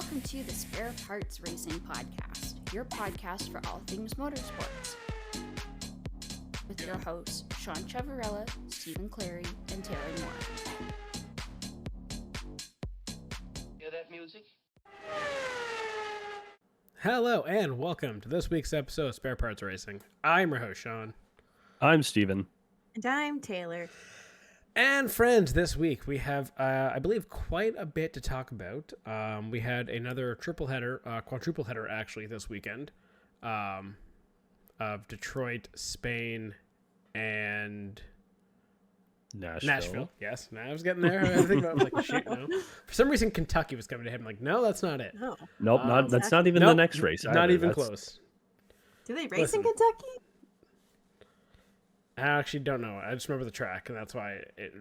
Welcome to the Spare Parts Racing Podcast, your podcast for all things motorsports. With your hosts, Sean Chavarella, Stephen Clary, and Taylor Moore. Hear that music? Hello and welcome to this week's episode of Spare Parts Racing. I'm your host, Sean. I'm Steven. And I'm Taylor. And friends, this week we have, I believe, quite a bit to talk about. We had another quadruple header actually this weekend of Detroit, Spain, and Nashville. Yes, I was getting there. I think I was like, shoot, no. For some reason, Kentucky was coming to him. I'm like, no, that's not it. Oh. Nope, that's not even the next race. Not either. even close. Do they race in Kentucky? I actually don't know. I just remember the track, and that's why it...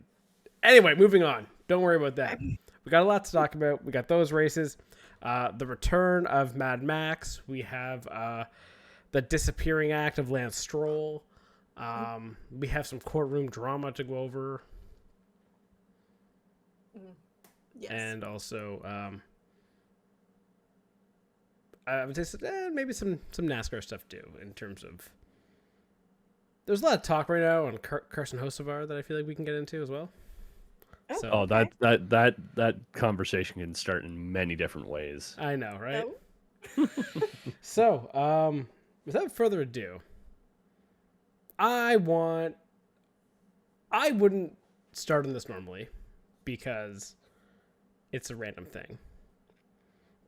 Anyway, moving on. Don't worry about that. We got a lot to talk about. We got those races. The return of Mad Max. We have the disappearing act of Lance Stroll. We have some courtroom drama to go over. Yes. And also, I would say maybe some NASCAR stuff too, in terms of... There's a lot of talk right now on Carson Hocevar that I feel like we can get into as well. Oh, that conversation can start in many different ways. I know, right? Oh. So, without further ado, I wouldn't start on this normally because it's a random thing.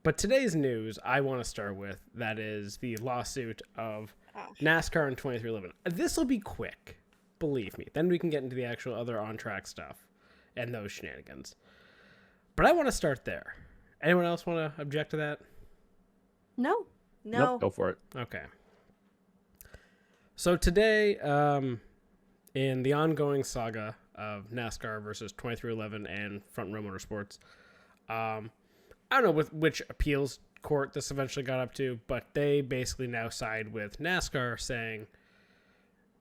But today's news I want to start with, that is the lawsuit of NASCAR in 2311. This will be quick, believe me. Then we can get into the actual other on-track stuff and those shenanigans. But I want to start there. Anyone else want to object to that? No. Nope, go for it. Okay. So today, in the ongoing saga of NASCAR versus 2311 and Front Row Motorsports, I don't know which appeals court this eventually got up to, but they basically now side with NASCAR saying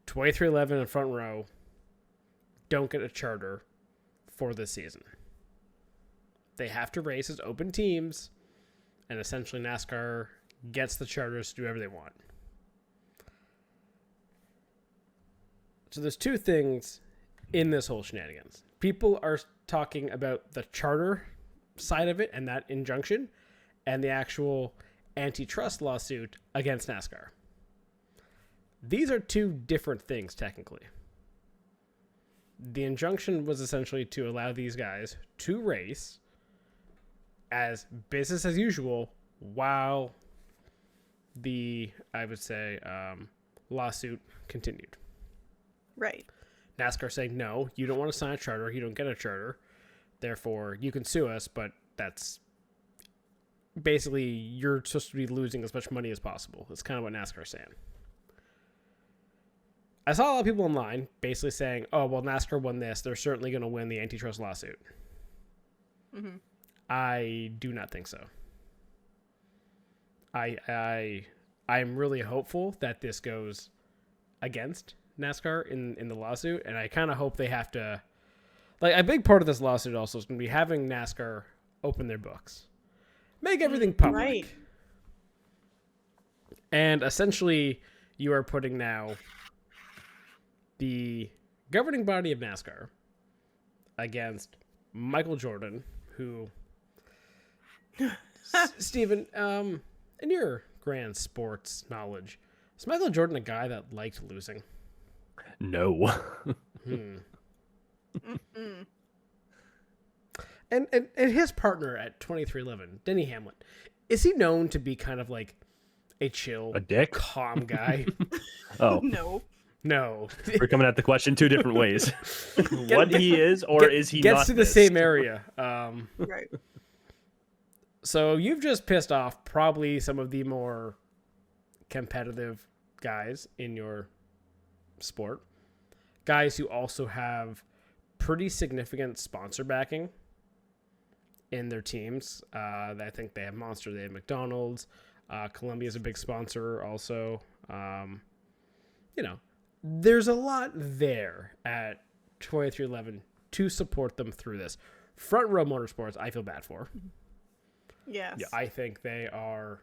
2311 and Front Row don't get a charter for this season. They have to race as open teams, and essentially NASCAR gets the charters to do whatever they want. So there's two things in this whole shenanigans. People are talking about the charter side of it and that injunction, and the actual antitrust lawsuit against NASCAR. These are two different things, technically. The injunction was essentially to allow these guys to race as business as usual while the, I would say, lawsuit continued. Right. NASCAR saying, no, you don't want to sign a charter, you don't get a charter, therefore you can sue us, but that's basically you're supposed to be losing as much money as possible. That's kind of what NASCAR's saying. I saw a lot of people online basically saying, oh, well, NASCAR won this, they're certainly going to win the antitrust lawsuit. Mm-hmm. I do not think so. I'm really hopeful that this goes against NASCAR in the lawsuit, and I kind of hope they have to, like, a big part of this lawsuit also is going to be having NASCAR open their books, make everything public, right. And essentially you are putting now the governing body of NASCAR against Michael Jordan, who Stephen, in your grand sports knowledge, is Michael Jordan a guy that liked losing? No. And his partner at 2311, Denny Hamlin, is he known to be kind of like a chill, dick, calm guy? Oh no. We're coming at the question two different ways. What he is, or is he gets not to the same area? Right. So you've just pissed off probably some of the more competitive guys in your sport, guys who also have pretty significant sponsor backing in their teams. I think they have Monster, they have McDonald's, Columbia's a big sponsor also. There's a lot there at 2311 to support them through this. Front Row Motorsports, I feel bad for. Yes. Yeah, I think they are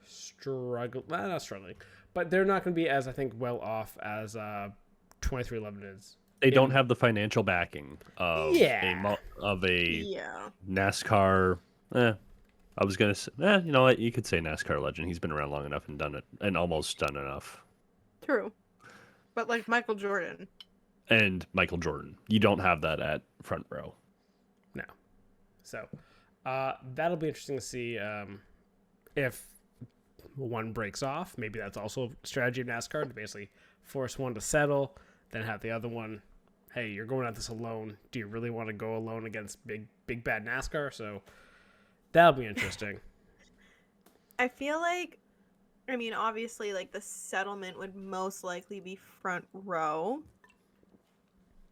struggling. Not struggling, but they're not going to be as, I think, well off as 2311 is. They don't have the financial backing of Yeah. Yeah. NASCAR. I was gonna say, you know what? You could say NASCAR legend. He's been around long enough and done it, and almost done enough. True. But like Michael Jordan. And Michael Jordan. You don't have that at front row. No. So that'll be interesting to see if one breaks off. Maybe that's also a strategy of NASCAR to basically force one to settle, then have the other one, hey, you're going at this alone. Do you really want to go alone against big bad NASCAR? So that'll be interesting. I feel like, I mean, obviously, like the settlement would most likely be front row.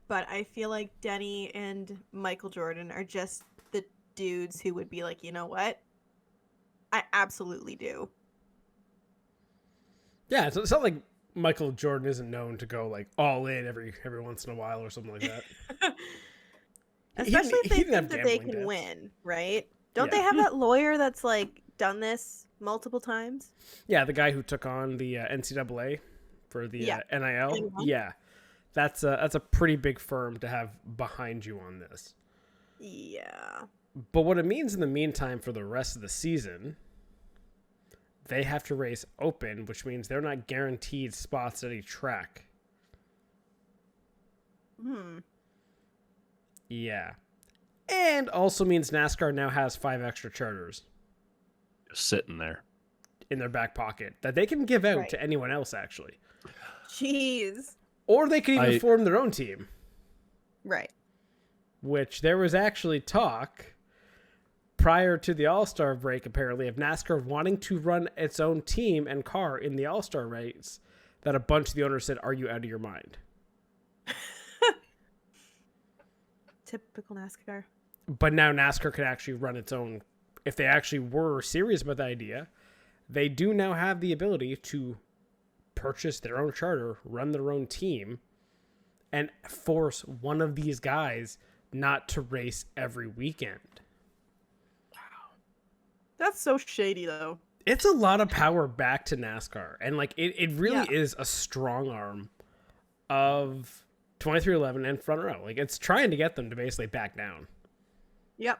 But I feel like Denny and Michael Jordan are just the dudes who would be like, you know what? I absolutely do. Yeah, it's not like Michael Jordan isn't known to go like all in every once in a while or something like that. Especially if they didn't have think that they gambling can debts. win, right? Don't Yeah. they have that lawyer that's like done this multiple times? Yeah, the guy who took on the NCAA for the NIL. NIL. Yeah, that's a pretty big firm to have behind you on this. Yeah. But what it means in the meantime for the rest of the season, they have to race open, which means they're not guaranteed spots at any track. Yeah. And also means NASCAR now has 5 extra charters Just sitting there. in their back pocket that they can give out Right. to anyone else, actually. Jeez. Or they can even form their own team, Right. which there was actually talk prior to the All-Star break, apparently, of NASCAR wanting to run its own team and car in the All-Star race, that a bunch of the owners said, are you out of your mind? Typical NASCAR. But now NASCAR could actually run its own. If they actually were serious about the idea, they do now have the ability to purchase their own charter, run their own team, and force one of these guys not to race every weekend. That's so shady, though. It's a lot of power back to NASCAR. And like it really Yeah. is a strong arm of 2311 and front row. Like it's trying to get them to basically back down. Yep.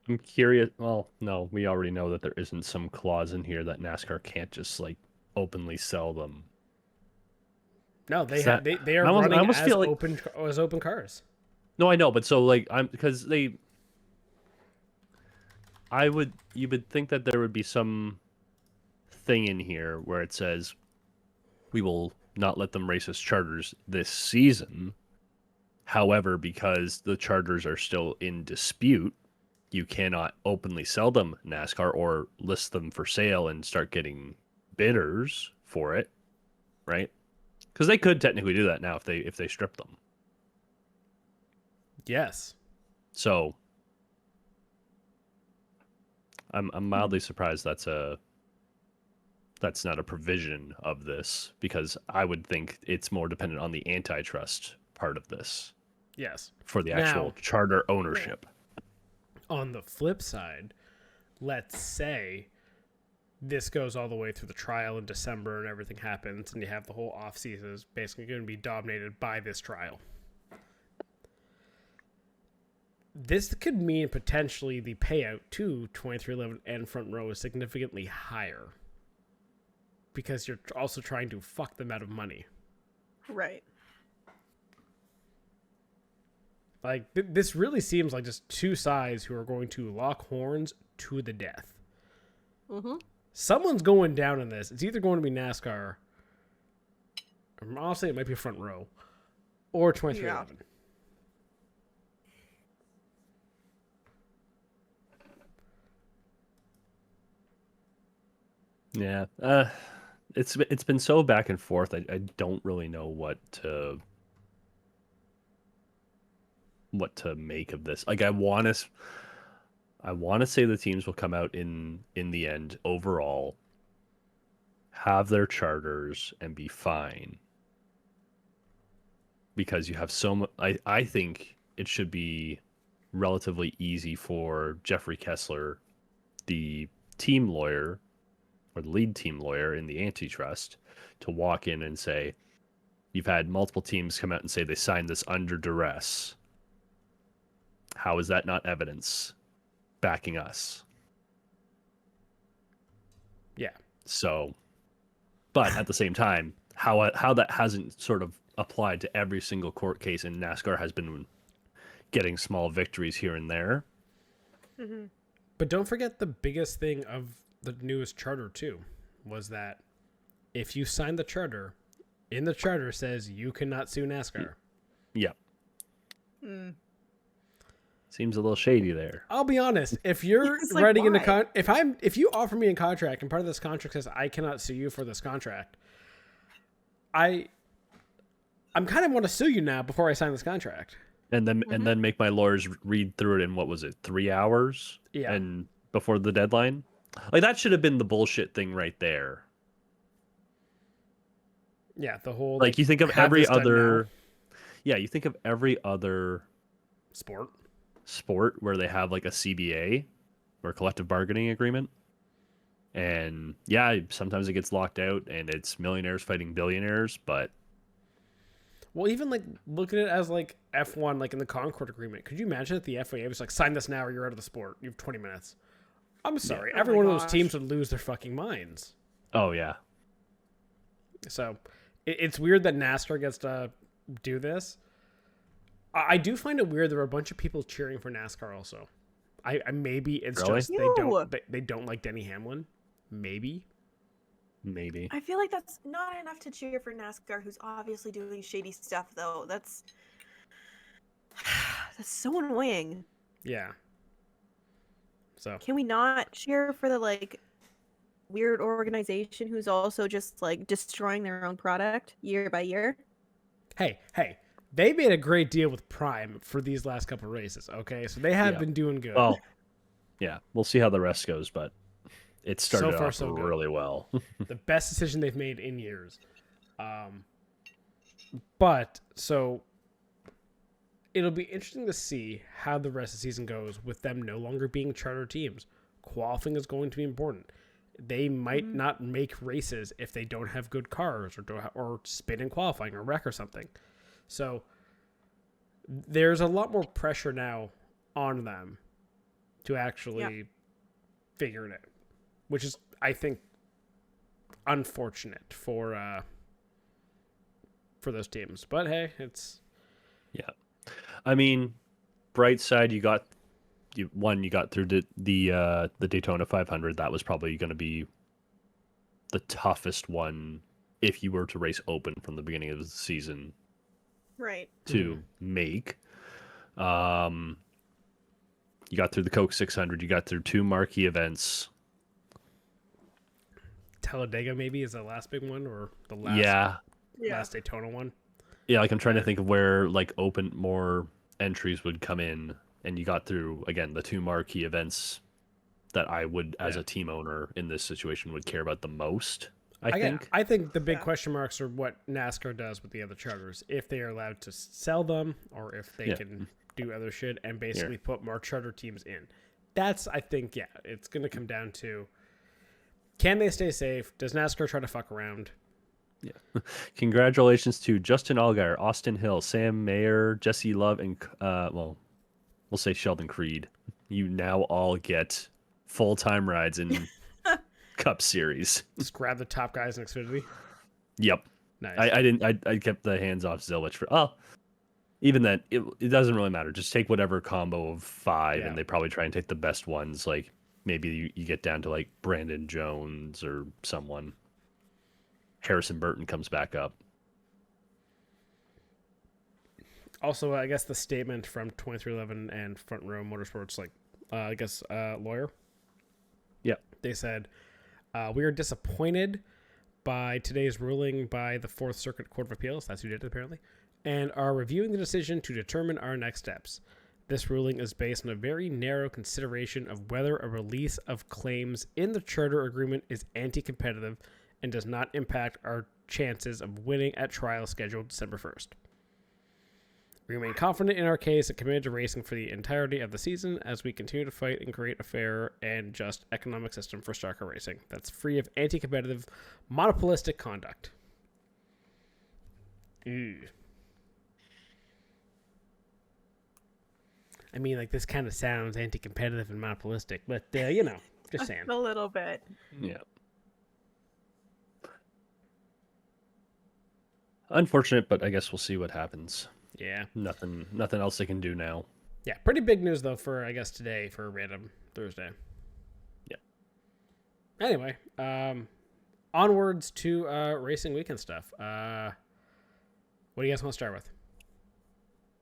I'm curious. Well, no, we already know that there isn't some clause in here that NASCAR can't just like openly sell them. No, they Is have that- they are I almost- I running almost as feel like- open cars. No, I know, but so like because you would think that there would be some thing in here where it says we will not let them race as charters this season. However, because the charters are still in dispute, you cannot openly sell them NASCAR or list them for sale and start getting bidders for it, right? Because they could technically do that now if they strip them. Yes. So I'm mildly surprised that's not a provision of this, because I would think it's more dependent on the antitrust part of this Yes. for the actual Now- charter ownership. On the flip side, let's say this goes all the way through the trial in December and everything happens and you have the whole off season is basically going to be dominated by this trial. This could mean potentially the payout to 2311 and front row is significantly higher, because you're also trying to fuck them out of money. Right. Like, this really seems like just two sides who are going to lock horns to the death. Mm-hmm. Someone's going down in this. It's either going to be NASCAR, or honestly, it might be front row, or 2311. Yeah. It's been so back and forth. I don't really know what to make of this. Like I want to say the teams will come out in the end overall, have their charters and be fine. because you have so much. I think it should be relatively easy for Jeffrey Kessler, the team lawyer or the lead team lawyer in the antitrust, to walk in and say, you've had multiple teams come out and say they signed this under duress. How is that not evidence backing us? Yeah. So, but at the same time, how that hasn't sort of applied to every single court case, and NASCAR has been getting small victories here and there. Mm-hmm. But don't forget the biggest thing of the newest charter too was that if you sign the charter, in the charter says you cannot sue NASCAR. Yep. Mm. Seems a little shady there. I'll be honest. If you're It's like, writing in the why? if you offer me a contract and part of this contract says I cannot sue you for this contract, I'm kind of want to sue you now before I sign this contract. And then make my lawyers read through it in, what was it, 3 hours? Yeah. And before the deadline? Like, that should have been the bullshit thing right there. Yeah, the whole Like, you think of have every this done other now. Yeah, you think of every other sport. where they have like a CBA or collective bargaining agreement. And yeah, sometimes it gets locked out and it's millionaires fighting billionaires, but Well, even like look at it as like F1, like in the Concord Agreement. Could you imagine if the FIA was like, sign this now or you're out of the sport? You have 20 minutes. I'm sorry. Oh Every my one of those gosh. teams would lose their fucking minds. oh yeah. So it's weird that NASCAR gets to do this. I do find it weird there were a bunch of people cheering for NASCAR also. I maybe it's Really? just they don't like Denny Hamlin. Maybe. I feel like that's not enough to cheer for NASCAR, who's obviously doing shady stuff, though. That's so annoying. Yeah. So Can we not cheer for the like weird organization who's also just like destroying their own product year by year? hey, they made a great deal with Prime for these last couple races. Okay, so they have been doing good. Well, yeah, we'll see how the rest goes, but it started So far, off so good. really well. The best decision they've made in years. But so it'll be interesting to see how the rest of the season goes with them no longer being charter teams. Qualifying is going to be important. They might not make races if they don't have good cars or spin in qualifying or wreck or something. So there's a lot more pressure now on them to actually figure it out, which is, I think, unfortunate for those teams. But hey, it's Yeah. I mean, bright side, you got through the Daytona 500. That was probably going to be the toughest one if you were to race open from the beginning of the season Right. to make. You got through the Coke 600. You got through 2 marquee events. Talladega maybe is the last big one, or the last last Daytona one. Yeah, like I'm trying to think of where like open more entries would come in, and you got through again the 2 marquee events that I would, as a team owner in this situation, would care about the most. I think the big question marks are what NASCAR does with the other charters, if they are allowed to sell them or if they can do other shit and basically put more charter teams in. That's, I think, it's going to come down to, can they stay safe? Does NASCAR try to fuck around? Yeah. Congratulations to Justin Allgaier, Austin Hill, Sam Mayer, Jesse Love, and we'll say Sheldon Creed. You now all get full-time rides in Cup Series. Just grab the top guys in Xfinity. Yep. Nice. I kept the hands off Zillich for even then it doesn't really matter. Just take whatever combo of 5 and they probably try and take the best ones. Like maybe you get down to like Brandon Jones or someone. Harrison Burton comes back up. Also, I guess the statement from 2311 and Front Row Motorsports, lawyer. Yep. They said, we are disappointed by today's ruling by the Fourth Circuit Court of Appeals. That's who did it, apparently. And are reviewing the decision to determine our next steps. This ruling is based on a very narrow consideration of whether a release of claims in the charter agreement is anti-competitive and does not impact our chances of winning at trial scheduled December 1st. We remain confident in our case and committed to racing for the entirety of the season as we continue to fight and create a fair and just economic system for stock car racing that's free of anti-competitive, monopolistic conduct. Ew. I mean, like, this kind of sounds anti-competitive and monopolistic, but, you know, just saying. A little bit. Yeah. Unfortunate, but I guess we'll see what happens. Yeah. Nothing else they can do now. Yeah, pretty big news, though, for, I guess, today, for a random Thursday. Yeah. Anyway, onwards to racing weekend stuff. What do you guys want to start with?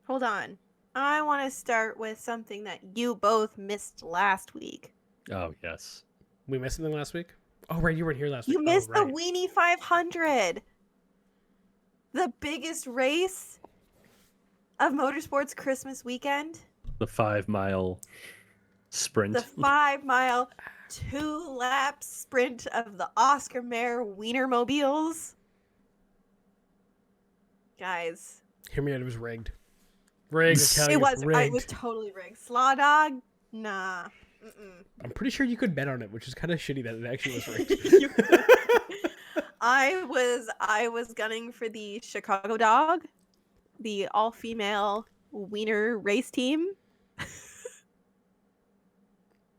Hold on. I want to start with something that you both missed last week. Oh, yes. We missed something last week? Oh, right, you weren't here last week. You missed right. the Weenie 500. The biggest race of motorsports Christmas weekend. The 5-mile sprint. The 5-mile, 2-lap sprint of the Oscar Mayer Wienermobiles. Guys. Hear me out, it was rigged. Rigged, I tell you, It was rigged. totally rigged. Slaw Dog? Nah. Mm-mm. I'm pretty sure you could bet on it, which is kind of shitty that it actually was rigged. I was gunning for the Chicago Dog, the all-female wiener race team.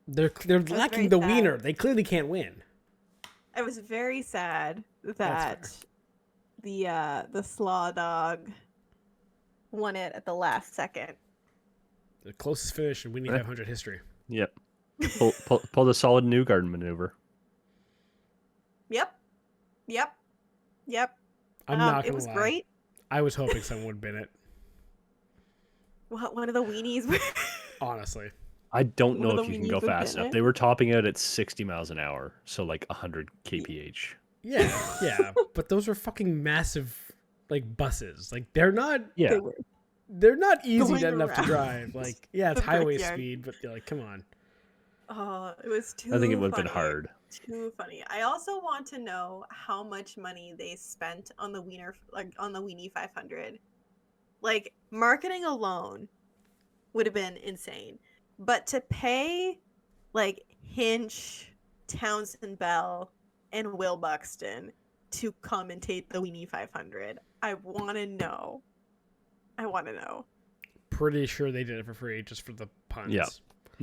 They're lacking very the sad. wiener. They clearly can't win. I was very sad That's that the Slaw Dog won it at the last second. The closest finish in Winnie 500 history. Yep. Pull the solid Newgarden maneuver. Yep. I'm not gonna It was lie. great. I was hoping someone would bin it. One of the weenies. Honestly. I don't One know of if the you can go weenies would fast bin enough. it. They were topping out at 60 miles an hour, so like 100 kph. Yeah. But those are fucking massive, like, buses. Like, they're not. Yeah. They're not easy Going enough to around drive. Like, yeah, it's the highway brickyard. speed, but you're like, come on. Oh, it was too I think it would have been funny. hard. Too funny. I also want to know how much money they spent on the Weenie 500. Like, marketing alone would have been insane. But to pay like Hinch, Townsend Bell, and Will Buxton to commentate the Weenie 500, I want to know. Pretty sure they did it for free just for the puns. Yeah.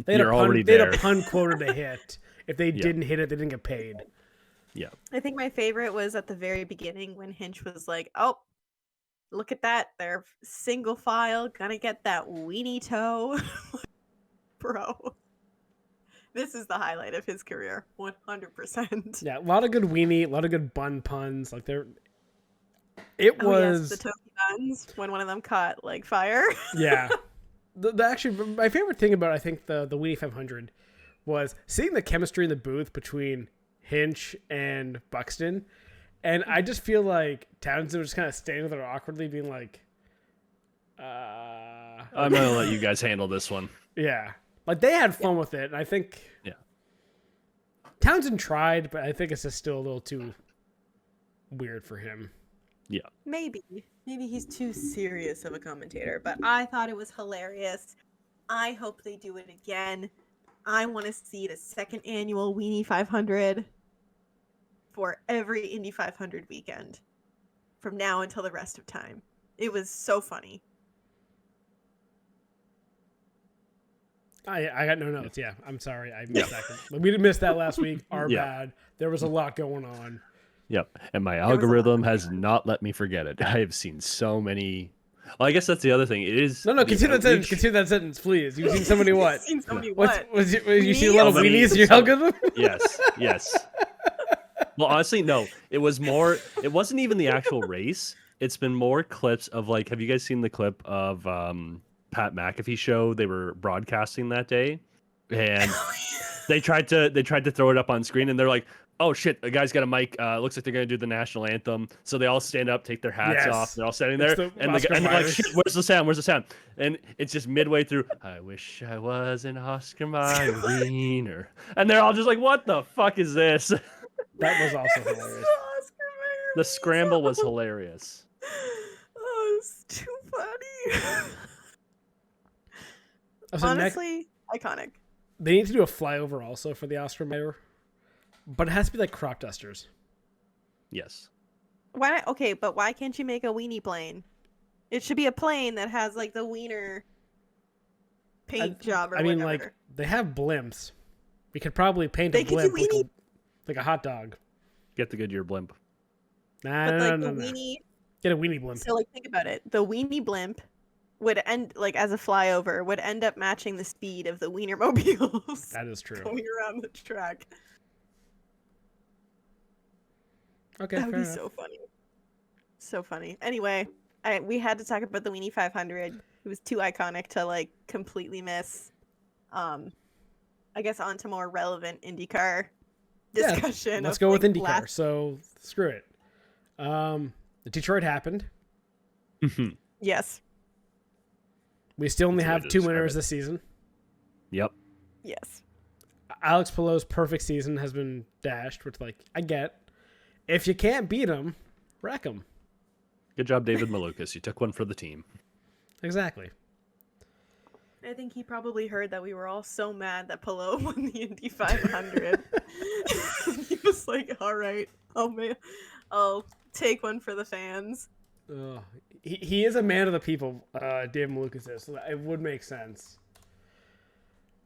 They had You're a pun, already they had there. a pun quota to hit. If they Yeah. didn't hit it, they didn't get paid. Yeah. I think my favorite was at the very beginning when Hinch was like, "Oh, look at that! They're single file, gonna get that weenie toe." Bro, this is the highlight of his career, 100%. Yeah, a lot of good weenie, a lot of good bun puns. Like it Oh, was. yes, the Toki buns when one of them caught like fire. Yeah. The actually, my favorite thing about, I think, the Weenie 500 was seeing the chemistry in the booth between Hinch and Buxton. And I just feel like Townsend was just kind of standing there awkwardly being like, I'm going to let you guys handle this one. yeah. Like, they had fun with it. And I think Yeah. Townsend tried, but I think it's just still a little too weird for him. Yeah. Maybe he's too serious of a commentator, but I thought it was hilarious. I hope they do it again. I want to see the second annual Weenie 500 for every Indy 500 weekend from now until the rest of time. It was so funny. I got no notes. Yeah, I'm sorry. I missed that. We didn't miss that last week. Our Yeah. bad. There was a lot going on. Yep. And my was a lot algorithm of has not let me forget it. I have seen so many. Well, I guess that's the other thing. It is. No, the continue that sentence. outreach- Continue that sentence, please. You've seen somebody what? Seen somebody What's what? you see a lot of Weenies? weenies in your algorithm? Yes. Well, honestly, no. It was more. It wasn't even the actual race. It's been more clips of, like, have you guys seen the clip of Pat McAfee show they were broadcasting that day? And they tried to throw it up on screen, and they're like, "Oh shit, a guy's got a mic. Looks like they're gonna do the national anthem." So they all stand up, take their hats Yes. off. They're all standing It's there, the and, Oscar and they're like, Myers. "Shit, where's the sound? Where's the sound?" And it's just midway through. I wish I was an Oscar Mayer wiener, and they're all just like, "What the fuck is this?" That was also hilarious. Oscar Mayer The Weenie scramble was song. hilarious. Oh, it's too funny. Also, Honestly, iconic. they need to do a flyover also for the Oscar Mayer, but it has to be like crop dusters. Yes. Why not? Okay, but why can't you make a weenie plane? It should be a plane that has like the wiener paint job or I mean, whatever. like they have blimps. We could probably paint They a could do blimp weenie, like a hot dog. Get the Goodyear blimp. Nah, but no, like no, the no, no. weenie. Get a weenie blimp. So like think about it. The weenie blimp would end like as a flyover would end up matching the speed of the Wienermobiles That is true. going around the track. Okay, That would fair be enough. so funny. So funny. Anyway, we had to talk about the Weenie 500. It was too iconic to like completely miss. I guess on to more relevant IndyCar discussion. Let's of, go with like, IndyCar. So screw it. Detroit happened. Yes. We still only That's a way have to 2 describe winners it. this season. Yep. Yes. Alex Palou's perfect season has been dashed, which like I get. If you can't beat him, wreck him. Good job, David Malukas. You took one for the team. Exactly. I think he probably heard that we were all so mad that Palou won the Indy 500. He was like, "All right, I'll take one for the fans." He is a man of the people. David Malukas is, so it would make sense.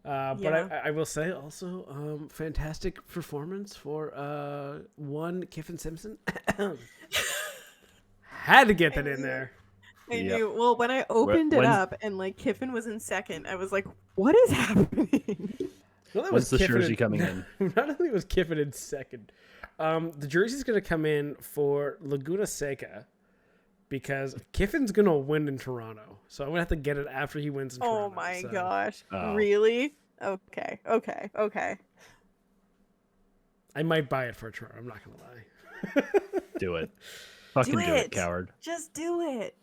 But Yeah. I will say also, fantastic performance for one Kiffin Simpson. Had to get that in there. I Yep. knew. Well, when I opened it When's- up and like Kiffin was in second, I was like, "What is happening?" Well, that When's the Kiffin jersey coming in? Not only was Kiffin in second, the jersey's going to come in for Laguna Seca because Kiffin's going to win in Toronto. So I'm going to have to get it after he wins in Toronto. Oh my so. gosh! Oh. Really? Okay. I might buy it for Toronto. I'm not going to lie. Do it. Fucking do it, coward. Just do it.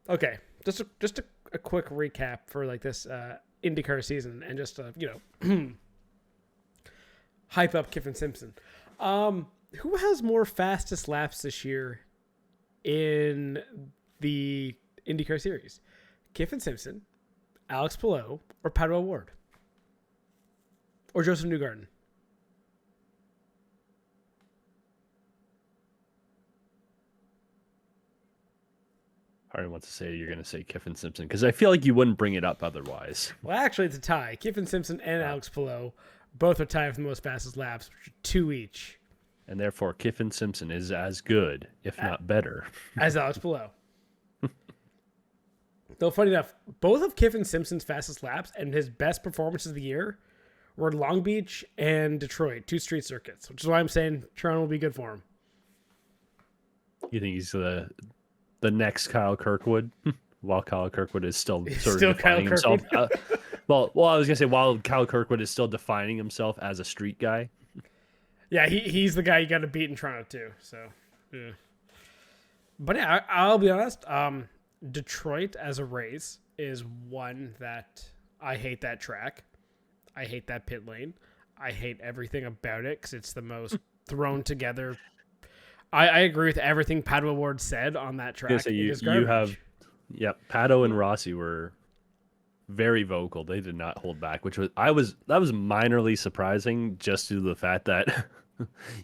Okay, just a quick recap for like this IndyCar season and just hype up Kiffin Simpson. Who has more fastest laps this year in the IndyCar series? Kiffin Simpson, Alex Palou, or Pato O'Ward? Or Joseph Newgarden? Harry wants to say you're going to say Kiffin Simpson because I feel like you wouldn't bring it up otherwise. Well, actually, it's a tie. Kiffin Simpson and Alex Palou both are tied for the most fastest laps, which are 2 each, And therefore, Kiffin Simpson is as good, if not better. as Alex Palou. Though, funny enough, both of Kiffin Simpson's fastest laps and his best performances of the year were Long Beach and Detroit, 2 street circuits, which is why I'm saying Toronto will be good for him. You think he's the next Kyle Kirkwood? While Kyle Kirkwood is still sort still of defining Kyle himself. Well, I was going to say, while Kyle Kirkwood is still defining himself as a street guy. Yeah, he's the guy you got to beat in Toronto, too. So, yeah. But yeah, I'll be honest. Detroit as a race is one that I hate that track. I hate that pit lane. I hate everything about it because it's the most thrown together. I agree with everything Pato O'Ward said on that track. So It you is garbage. have, Pato and Rossi were very vocal. They did not hold back, which was minorly surprising just due to the fact that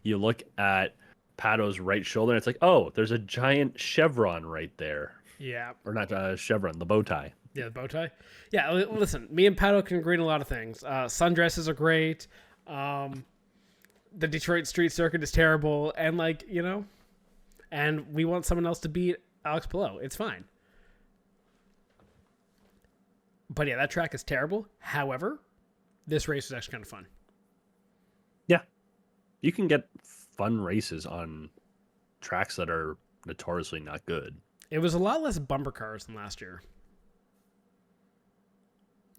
you look at Pato's right shoulder and it's like, oh, there's a giant chevron right there. Yeah. Or not chevron, the bow tie. Yeah, the bow tie. Yeah, listen, me and Pato can agree on a lot of things. Sundresses are great. The Detroit street circuit is terrible. And, and we want someone else to beat Alex Palou. It's fine. But yeah, that track is terrible. However, this race was actually kind of fun. Yeah. You can get fun races on tracks that are notoriously not good. It was a lot less bumper cars than last year.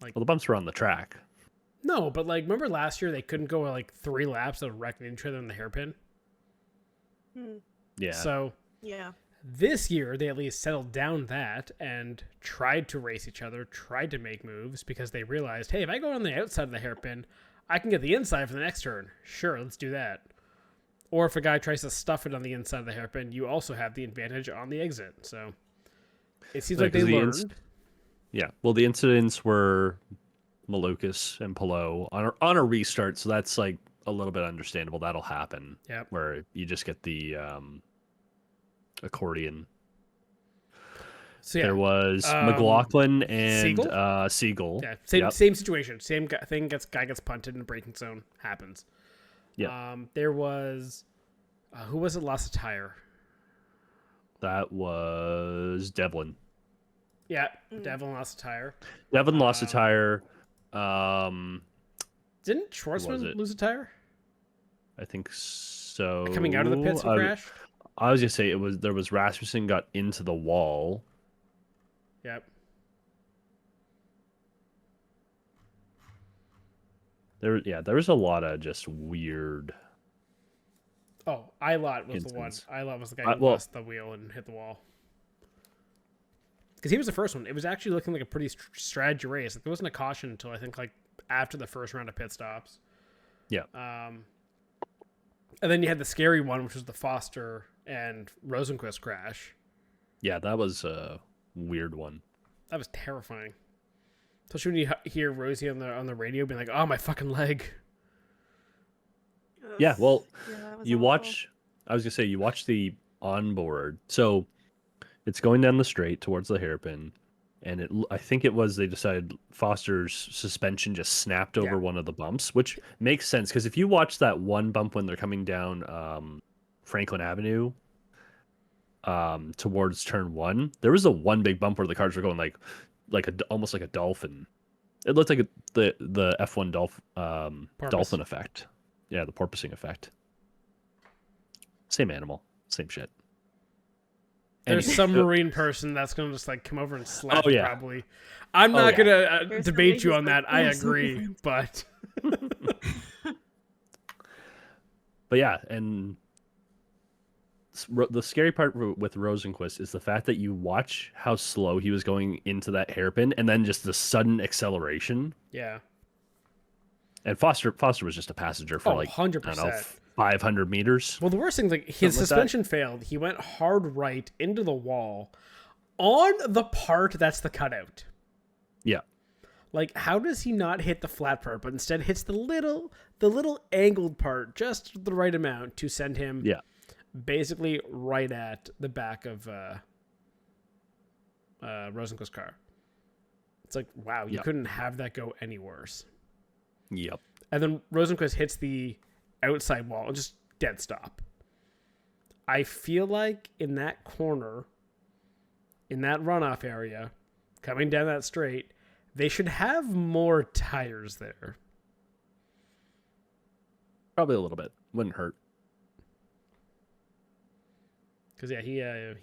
Well, the bumps were on the track. No, but remember last year they couldn't go 3 laps of wrecking each other in the hairpin? Yeah. So Yeah. this year they at least settled down that and tried to race each other, tried to make moves because they realized, hey, if I go on the outside of the hairpin, I can get the inside for the next turn. Sure, let's do that. Or if a guy tries to stuff it on the inside of the hairpin, you also have the advantage on the exit. So it seems like they learned. Yeah. Well, the incidents were Malukas and Palou on a restart, so that's like a little bit understandable. That'll happen. Yep. Where you just get the accordion. So yeah, There was McLaughlin and Siegel? Siegel. Yeah, same Yep. same situation. Same thing. Guy gets punted in the braking zone. Happens. Yeah. There was who was it? Lost a tire. That was Devlin. Yeah, Devlin lost a tire. Devlin lost a tire. Didn't Schwartzman lose a tire I think so. coming out of the pits and crashed? I was gonna say there was Rasmussen got into the wall. Yep. There was a lot of just weird. Oh, Ilott was the one. Instance. Ilott was the guy who lost the wheel and hit the wall. Because he was the first one. It was actually looking like a pretty strategy race. Like, there wasn't a caution until I think like after the first round of pit stops. Yeah. And then you had the scary one, which was the Foster and Rosenquist crash. Yeah, that was a weird one. That was terrifying. Especially when you hear Rosie on the radio being like, "Oh, my fucking leg." Yeah, well, that was you awful. watch. I was gonna say you watch the onboard. So it's going down the straight towards the hairpin, and I think it was they decided Foster's suspension just snapped over one of the bumps, which makes sense because if you watch that one bump when they're coming down Franklin Avenue towards turn 1, there was a one big bump where the cars were going almost like a dolphin. It looked like the F1 dolphin effect. Yeah, the porpoising effect. Same animal, same shit. There's some marine person that's gonna just like come over and slap you probably. I'm not gonna debate you on that. I agree, but but yeah, and the scary part with Rosenquist is the fact that you watch how slow he was going into that hairpin, and then just the sudden acceleration. Yeah. And Foster was just a passenger for 100%. I don't know, 500 meters. Well, the worst thing, like his suspension failed. He went hard right into the wall on the part that's the cutout. Yeah. Like, how does he not hit the flat part, but instead hits the little angled part, just the right amount to send him basically right at the back of Rosenquist's car. It's like, wow, you couldn't have that go any worse. Yep. And then Rosenquist hits the outside wall and just dead stop. I feel like in that corner, in that runoff area, coming down that straight, they should have more tires there. Probably a little bit. Wouldn't hurt. Because, he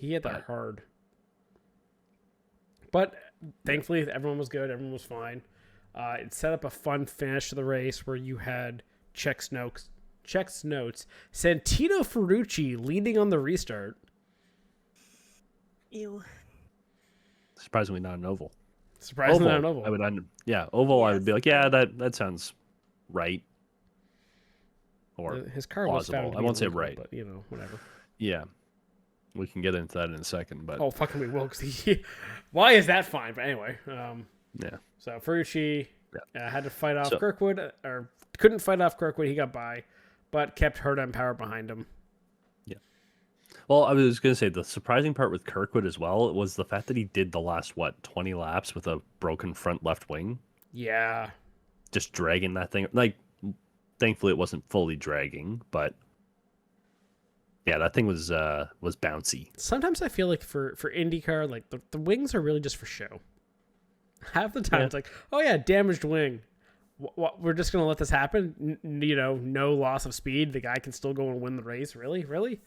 hit that hard. But thankfully, everyone was good. Everyone was fine. It set up a fun finish to the race where you had Czech's notes, Santino Ferrucci leading on the restart. Ew. Surprisingly not an oval. Surprisingly not an oval. I would oval. Yes. I would be like, yeah, that sounds right. Or his car plausible. was found to I be won't say illegal, right, but whatever. Yeah, we can get into that in a second. But Oh, fucking we will. Why is that fine? But anyway, yeah. So Ferrucci had to fight off Kirkwood, or couldn't fight off Kirkwood. He got by, but kept Herta and Power behind him. Yeah. Well, I was going to say the surprising part with Kirkwood as well was the fact that he did the last 20 laps with a broken front left wing. Yeah. Just dragging that thing. Like, thankfully it wasn't fully dragging, but yeah, that thing was bouncy. Sometimes I feel like for IndyCar, like the wings are really just for show. Half the time it's like, oh yeah, damaged wing. We're just gonna let this happen. No loss of speed. The guy can still go and win the race. Really.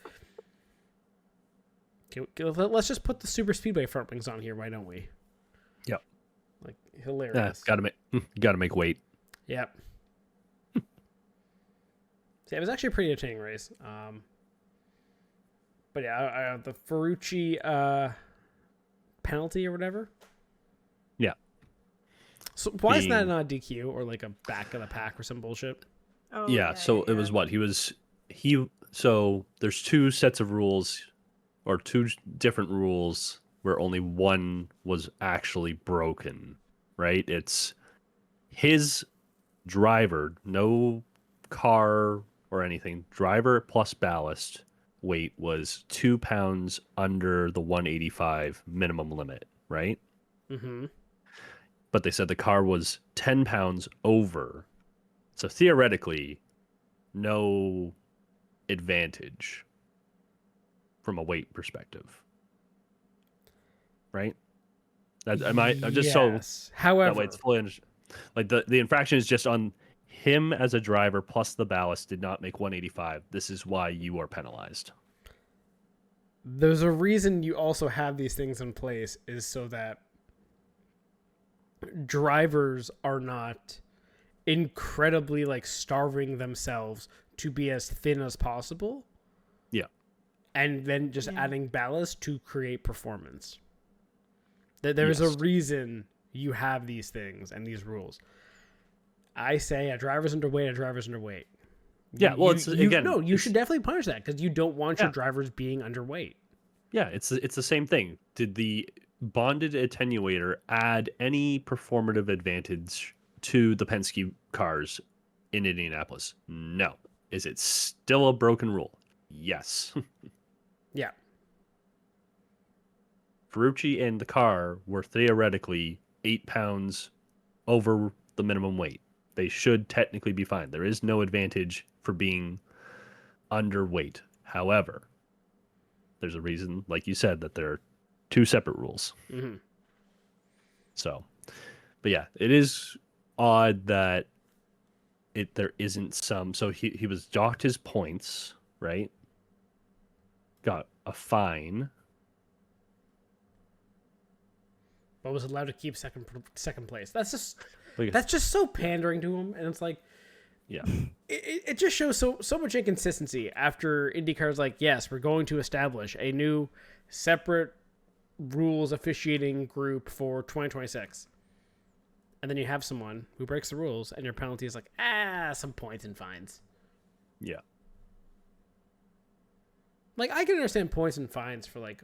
Let's just put the super speedway front wings on here. Why don't we? Yep. Like, hilarious. Gotta make weight. Yep. So it was actually a pretty entertaining race. But yeah, the Ferrucci penalty or whatever. Yeah. So why is that not a DQ or like a back of the pack or some bullshit? Oh, Yeah, so it was what? So there's two sets of rules or two different rules where only one was actually broken, right? his driver, no car or anything, driver plus ballast weight was 2 pounds under the 185 minimum limit, right? Mm-hmm. But they said the car was 10 pounds over. So theoretically, no advantage from a weight perspective. Right? I'm just so However, that way it's fully like the infraction is just on him as a driver plus the ballast did not make 185. This is why you are penalized. there's a reason you also have these things in place is so that drivers are not incredibly like starving themselves to be as thin as possible. Yeah. And then just adding ballast to create performance. There's a reason you have these things and these rules. I say a driver's underweight. Yeah, well, you should definitely punish that because you don't want your drivers being underweight. Yeah, it's the same thing. Did the bonded attenuator add any performative advantage to the Penske cars in Indianapolis? No. Is it still a broken rule? Yes. Yeah. Ferrucci and the car were theoretically 8 pounds over the minimum weight. They should technically be fine. There is no advantage for being underweight. However, there's a reason, like you said, that there are two separate rules. Mm-hmm. So, but yeah, it is odd that there isn't some. So he was docked his points, right? Got a fine. But was allowed to keep second place. That's just so pandering to him, and it's like, yeah, it just shows so much inconsistency. After IndyCar's like, yes, we're going to establish a new separate rules officiating group for 2026, and then you have someone who breaks the rules, and your penalty is like, some points and fines. Yeah. Like I can understand points and fines for like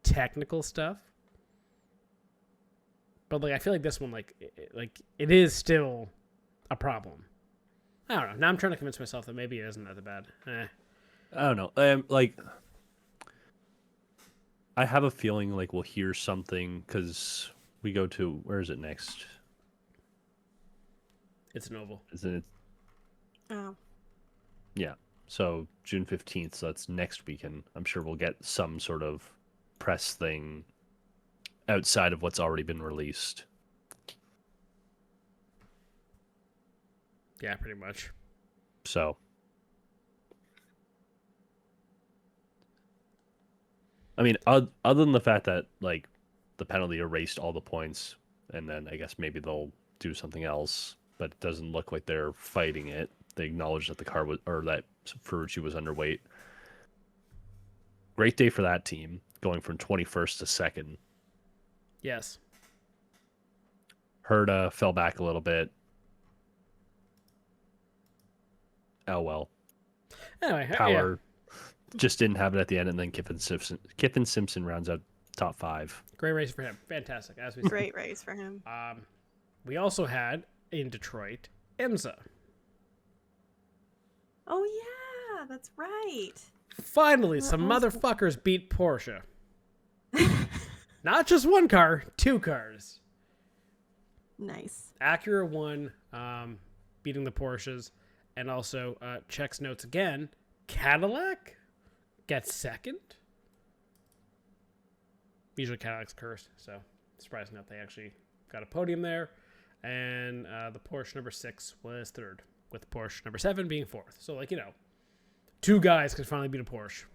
technical stuff. But like I feel like this one, like it is still a problem. I don't know. Now I'm trying to convince myself that maybe it isn't that bad. I don't know. Like I have a feeling like we'll hear something because we go to where is it next? It's an oval, Isn't it? Oh. Yeah. So June 15th. So that's next weekend. I'm sure we'll get some sort of press thing outside of what's already been released. Yeah, pretty much. So, I mean, other than the fact that like the penalty erased all the points, and then I guess maybe they'll do something else, but it doesn't look like they're fighting it. They acknowledge that the car was, or that Ferrucci was underweight. Great day for that team, going from 21st to 2nd. Yes. Herta fell back a little bit. Oh well. Anyway, Power just didn't have it at the end, and then Kiffin Simpson rounds out top 5. Great race for him. Fantastic. As we said. Great race for him. We also had in Detroit IMSA. Oh yeah, that's right. Finally, some motherfuckers beat Porsche. Not just one car, 2 cars. Nice. Acura won, beating the Porsches, and also checks notes again. Cadillac gets second. Usually Cadillac's cursed, so surprising that they actually got a podium there. And the Porsche number 6 was third, with Porsche number 7 being fourth. So, 2 guys could finally beat a Porsche.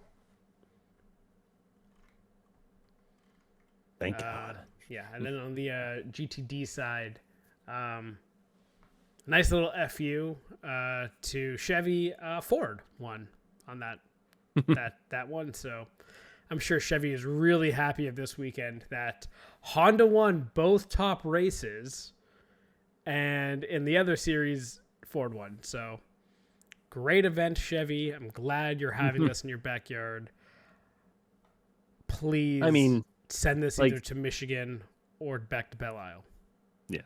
Thank God. Yeah, and then on the GTD side, nice little FU to Chevy. Ford won on that that one. So I'm sure Chevy is really happy of this weekend that Honda won both top races, and in the other series, Ford won. So great event, Chevy. I'm glad you're having this in your backyard. Please, send this either to Michigan or back to Belle Isle. Yeah.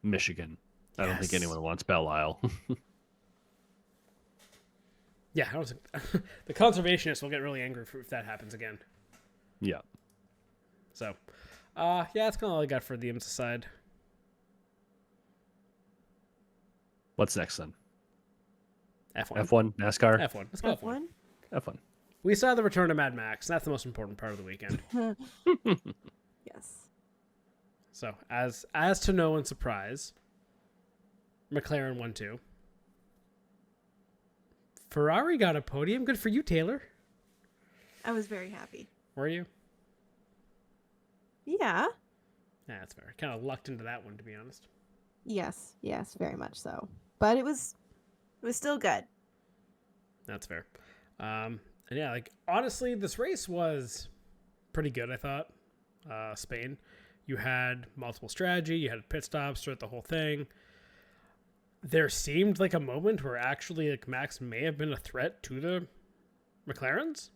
Michigan. I don't think Yes. anyone wants Belle Isle. Yeah, the conservationists will get really angry if that happens again. Yeah. So, yeah, that's kind of all I got for the IMSA side. What's next then? F1. F1, NASCAR? F1. Let's go F1. F1? F1. We saw the return of Mad Max. That's the most important part of the weekend. Yes. So, as to no one's surprise, McLaren won 2. Ferrari got a podium. Good for you, Taylor. I was very happy. Were you? Yeah. Yeah, that's fair. Kind of lucked into that one, to be honest. Yes, very much so. But it was still good. That's fair. And yeah, like, honestly, this race was pretty good, I thought. Spain. You had multiple strategy. You had pit stops throughout the whole thing. There seemed like a moment where actually, like, Max may have been a threat to the McLarens.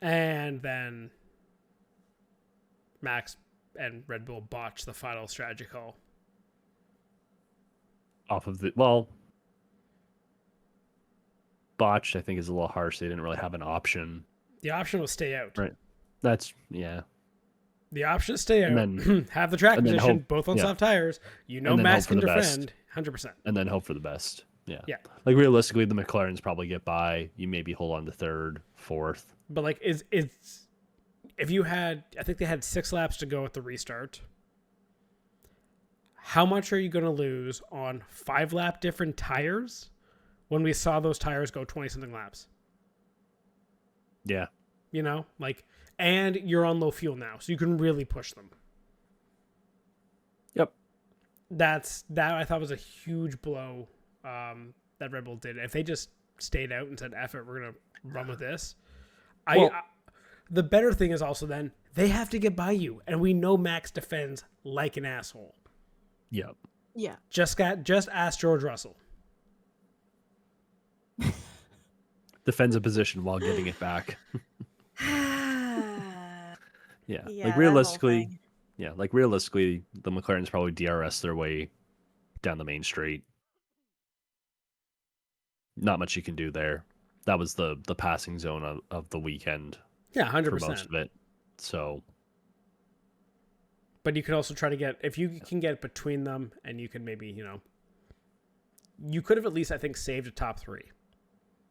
And then Max and Red Bull botched the final strategy call. Off of botched, I think, is a little harsh. They didn't really have an option. The option was stay out. Right. Yeah. The option is stay out, And then, have the track and then position, hope- both on yeah. soft tires. You know And then Max hope for can the best. defend 100%. and then hope for the best. Yeah. Yeah. Like, realistically, the McLarens probably get by. You maybe hold on to third, fourth. But, like, if you had, I think they had 6 laps to go at the restart. How much are you going to lose on 5-lap different tires when we saw those tires go 20-something laps? Yeah. You know, like, and you're on low fuel now, so you can really push them. Yep. That I thought was a huge blow that Red Bull did. If they just stayed out and said, F it, we're going to run with this. The better thing is also then they have to get by you. And we know Max defends like an asshole. Yep. Yeah. Just ask George Russell. Defends a position while getting it back. Yeah. Yeah, Like, that realistically, whole thing. the McLarens probably DRS their way down the main straight. Not much you can do there. That was the passing zone of the weekend Yeah, for 100%. most of it. So, But you can also try to get, if you can get between them and you can maybe, you could have at least, I think, saved a top 3.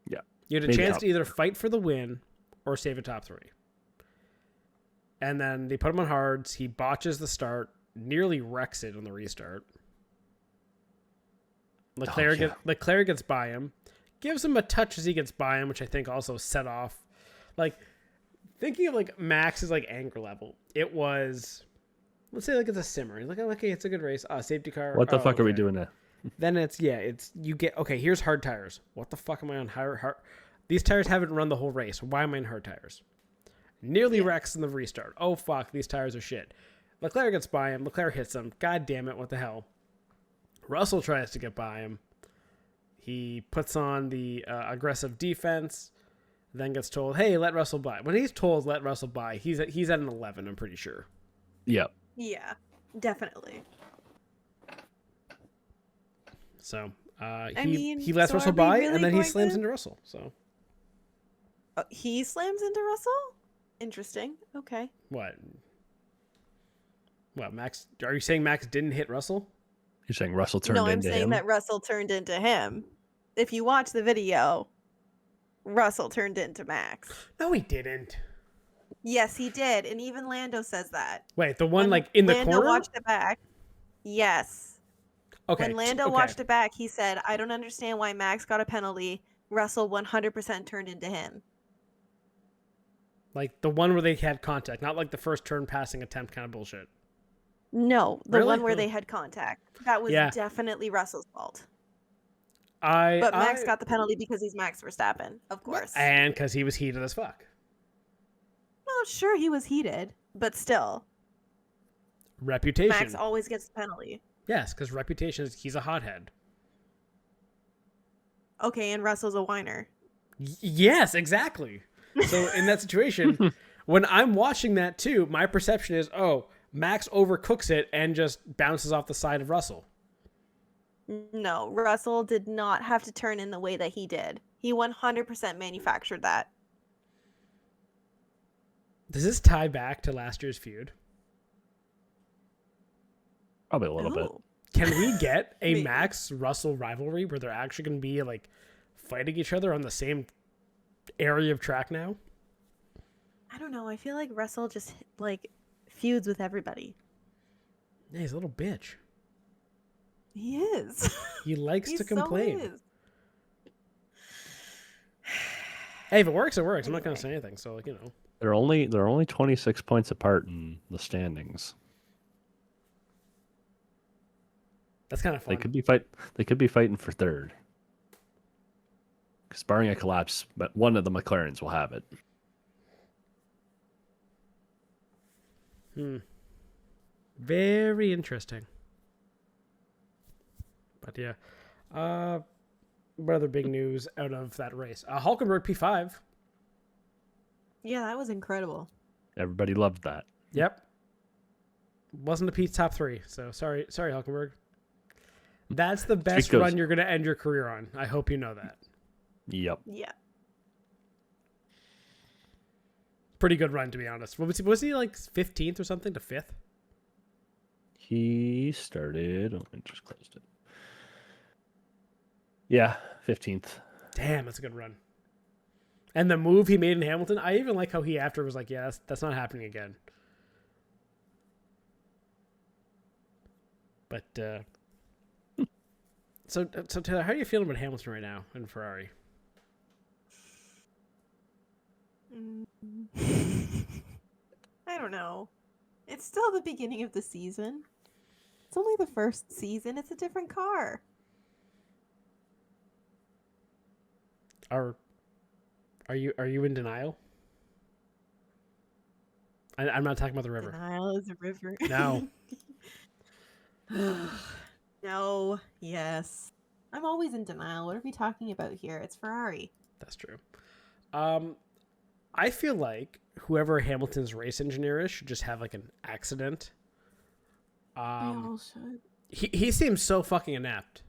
yeah. You had a Maybe chance top to either fight for the win or save a top 3. And then they put him on hards. He botches the start, nearly wrecks it on the restart. Leclerc gets by him, gives him a touch as he gets by him, which I think also set off. Like, thinking of, like, Max's, like, anger level, it was, let's say, like, it's a simmer. He's like, oh, okay, it's a good race. Safety car. What the fuck are we okay. doing now? Then you get, okay, here's hard tires. What the fuck am I on hard? These tires haven't run the whole race. Why am I in hard tires? Nearly wrecks in the restart. Oh, fuck, these tires are shit. Leclerc gets by him. Leclerc hits him. God damn it, what the hell? Russell tries to get by him. He puts on the aggressive defense, then gets told, hey, let Russell by. When he's told let Russell by, he's at an 11, I'm pretty sure. Yep. Yeah, definitely. So mean, he lets so Russell are we by, really and then he going slams to- into Russell. So He slams into Russell? Interesting. Okay. what? What, Max? Are you saying Max didn't hit Russell? You're saying Russell turned No, I'm into saying him? that Russell turned into him. If you watch the video, Russell turned into Max. No, he didn't. Yes, he did, and even Lando says that. Wait, the one When like in the Lando corner? watched it back. Yes. Okay. When Lando watched it back, he said, I don't understand why Max got a penalty. Russell 100% turned into him. Like the one where they had contact, not like the first turn passing attempt kind of bullshit. No, the Really? one where Oh. they had contact. That was Yeah. definitely Russell's fault. But But Max got the penalty because he's Max Verstappen, of course. and because he was heated as fuck. Well, sure, he was heated, but still. Reputation. Max always gets the penalty. Yes, because reputation is he's a hothead. Okay, and Russell's a whiner. Yes, exactly. So in that situation, when I'm watching that too, my perception is, oh, Max overcooks it and just bounces off the side of Russell. No, Russell did not have to turn in the way that he did. He 100% manufactured that. Does this tie back to last year's feud? Probably a little bit. Ooh. Can we get a Maybe. Max Russell rivalry where they're actually going to be like fighting each other on the same area of track now? I don't know. I feel like Russell just like feuds with everybody. Yeah, he's a little bitch. He is. He likes He to so complain. is. Hey, if it works, it works. I'm not going to say anything. So, like, you know. They're only 26 points apart in the standings. That's kind of fun. They could be fighting for third. Because barring a collapse, but one of the McLarens will have it. Very interesting. But yeah. What other big news out of that race? Hulkenberg P5. Yeah, that was incredible. Everybody loved that. Yep. Wasn't a Pete's top 3, so sorry, Hulkenberg. That's the best run you're going to end your career on. I hope you know that. Yep. Yeah. Pretty good run, to be honest. Was he like 15th or something to 5th? He started. Oh, I just closed it. Yeah, 15th. Damn, that's a good run. And the move he made in Hamilton, I even like how he after was like, yeah, that's not happening again. But, so Taylor, how are you feeling about Hamilton right now in Ferrari? I don't know. It's still the beginning of the season. It's only the first season. It's a different car. Are you in denial? I'm not talking about the river. Denial is a river. No. No. Yes. I'm always in denial. What are we talking about here? It's Ferrari. That's true. I feel like whoever Hamilton's race engineer is should just have like an accident. They all should. He seems so fucking inept.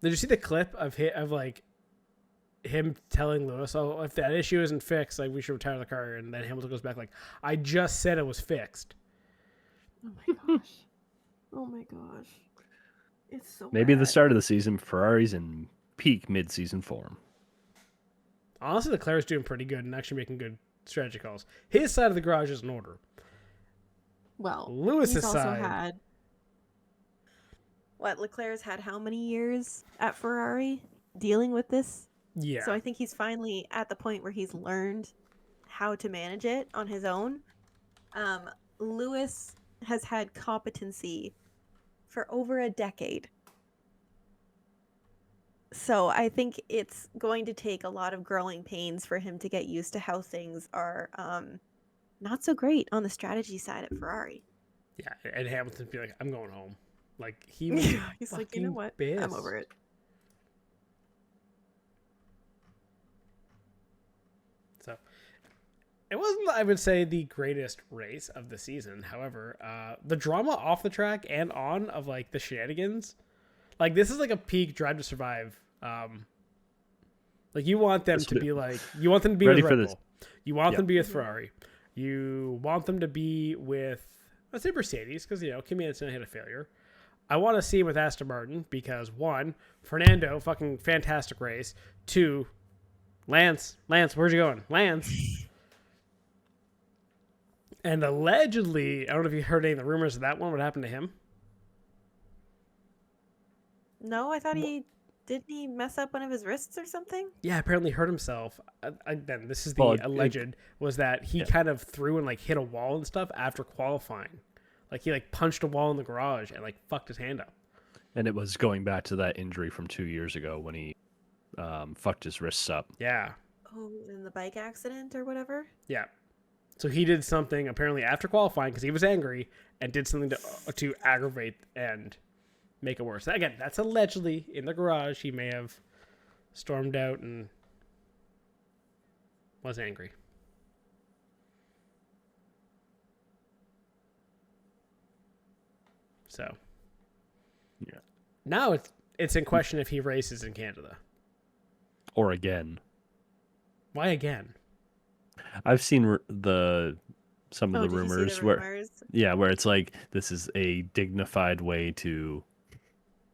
Did you see the clip of him telling Lewis, "Oh, if that issue isn't fixed, like we should retire the car," and then Hamilton goes back like, "I just said it was fixed." Oh my gosh. Oh my gosh. It's so Maybe bad. the start of the season, Ferrari's in peak mid-season form. Honestly, Leclerc's doing pretty good and actually making good strategy calls. His side of the garage is in order. Well, Lewis's he's also side. had Leclerc's had how many years at Ferrari dealing with this? Yeah. So I think he's finally at the point where he's learned how to manage it on his own. Lewis has had competency for over a decade. So I think it's going to take a lot of growing pains for him to get used to how things are not so great on the strategy side at Ferrari. Yeah, and Hamilton be like, "I'm going home." Like he was He's like, you know what? I'm over it. So it wasn't, I would say, the greatest race of the season. However, the drama off the track and on of like the shenanigans, like this is like a peak Drive to Survive. Like you want them to be like, you want them to be with Red Bull. You want them to be with Ferrari. You want them to be with, let's say, Mercedes, because Kimi Antonelli had a failure. I want to see him with Aston Martin because 1, Fernando, fucking fantastic race. 2, Lance, where'd you going? Lance. And allegedly, I don't know if you heard any of the rumors of that one. What happened to him? No, I thought didn't he mess up one of his wrists or something? Yeah, apparently hurt himself. Then this is the alleged was that he kind of threw and like hit a wall and stuff after qualifying. Like he like punched a wall in the garage and like fucked his hand up. And it was going back to that injury from 2 years ago when he fucked his wrists up. Yeah. Oh, in the bike accident or whatever? Yeah. So he did something apparently after qualifying because he was angry and did something to aggravate and make it worse. Again, that's allegedly in the garage. He may have stormed out and was angry. So Yeah. now it's in question if he races in Canada. Or again. Why again? I've seen some of the did you see rumors the where rumors? where it's like this is a dignified way to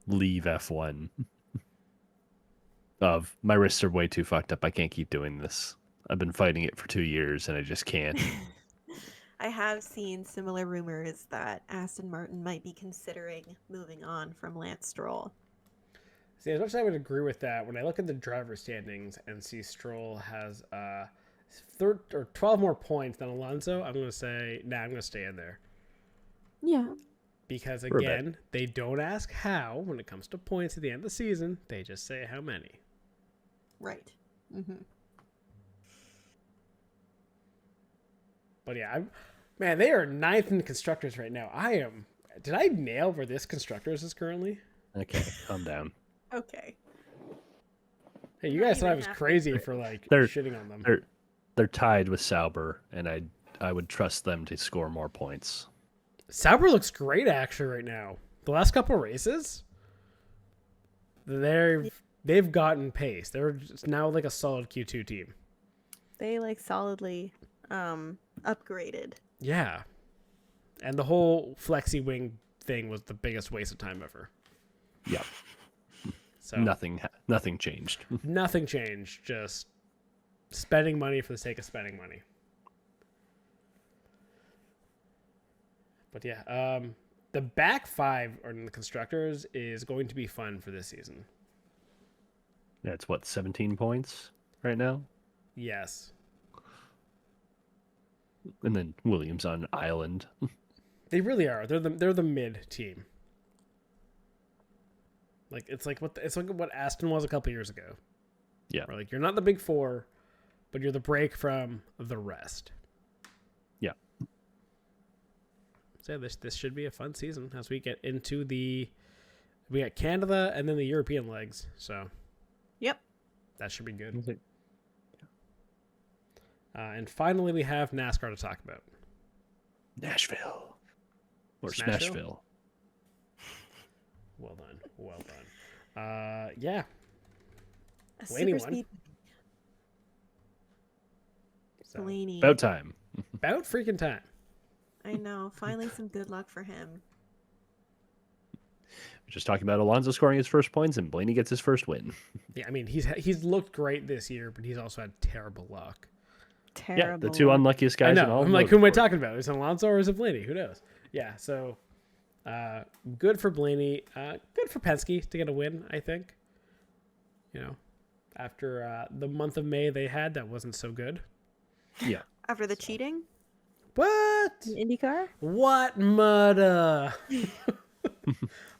leave F1. Of my wrists are way too fucked up. I can't keep doing this. I've been fighting it for 2 years and I just can't. I have seen similar rumors that Aston Martin might be considering moving on from Lance Stroll. See, as much as I would agree with that, when I look at the driver standings and see Stroll has 12 more points than Alonso, I'm going to say, nah, I'm going to stay in there. Yeah. Because, For a bit. again, they don't ask how when it comes to points at the end of the season. They just say how many. Right. Mm-hmm. But yeah, man, they are 9th in constructors right now. Did I nail where this constructors is currently? Okay, calm down. Okay. Hey, you Not guys thought I even was halfway crazy through. for like They're- shitting on them. They're tied with Sauber, and I would trust them to score more points. Sauber looks great actually right now. The last couple races, they've gotten pace. They're just now like a solid Q2 team. They like solidly upgraded. Yeah. And the whole flexi wing thing was the biggest waste of time ever. Yeah, So nothing changed. nothing changed. Just spending money for the sake of spending money. But yeah, the back 5 in the constructors is going to be fun for this season. Yeah, it's what, 17 points right now, Yes. and then Williams on island. They really are. They're the mid team. Like it's like what Aston was a couple years ago. Yeah. Where like you're not the big 4, but you're the break from the rest. Yeah. So this should be a fun season as we get into we got Canada and then the European legs. So Yep. that should be good. And finally, we have NASCAR to talk about. Nashville. Or Smashville? Smashville. Well done. Well done. Yeah. A Blaney super won. speed So, Blaney. About time. about freaking time. I know. Finally, some good luck for him. We're just talking about Alonso scoring his first points and Blaney gets his first win. Yeah, I mean he's looked great this year, but he's also had terrible luck. Terrible. Yeah, the two unluckiest guys I in know. all I'm of like, who am I motorsport. talking about? Is it Alonso or is it Blaney? Who knows? Yeah. So, good for Blaney. Good for Penske to get a win. I think. You know, after the month of May they had, that wasn't so good. Yeah. After the cheating What? in IndyCar? What mudda?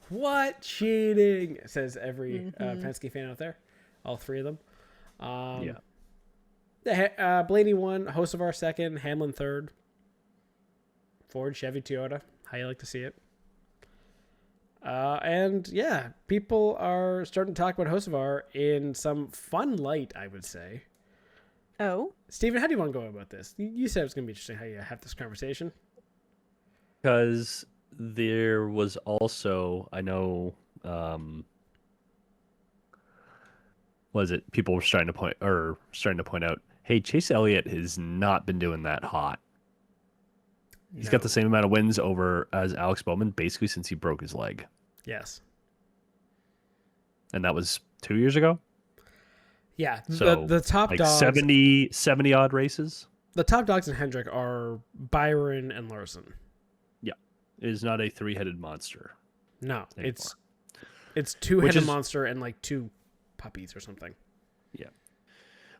What cheating? Says every Penske fan out there. All 3 of them. Yeah. Blaney won. Hocevar second. Hamlin third. Ford, Chevy, Toyota. How you like to see it. And yeah, people are starting to talk about Hocevar in some fun light, I would say. Oh. Steven, how do you want to go about this? You said it was going to be interesting how you have this conversation. Because there was also, I know, was it people were starting to point out, hey, Chase Elliott has not been doing that hot. He's got the same amount of wins over as Alex Bowman basically since he broke his leg. Yes. And that was 2 years ago. Yeah. So the top like dogs. 70 odd races. The top dogs in Hendrick are Byron and Larson. Yeah. It is not a 3-headed monster. No, anymore. it's 2-headed is- monster and like 2 puppies or something. Yeah.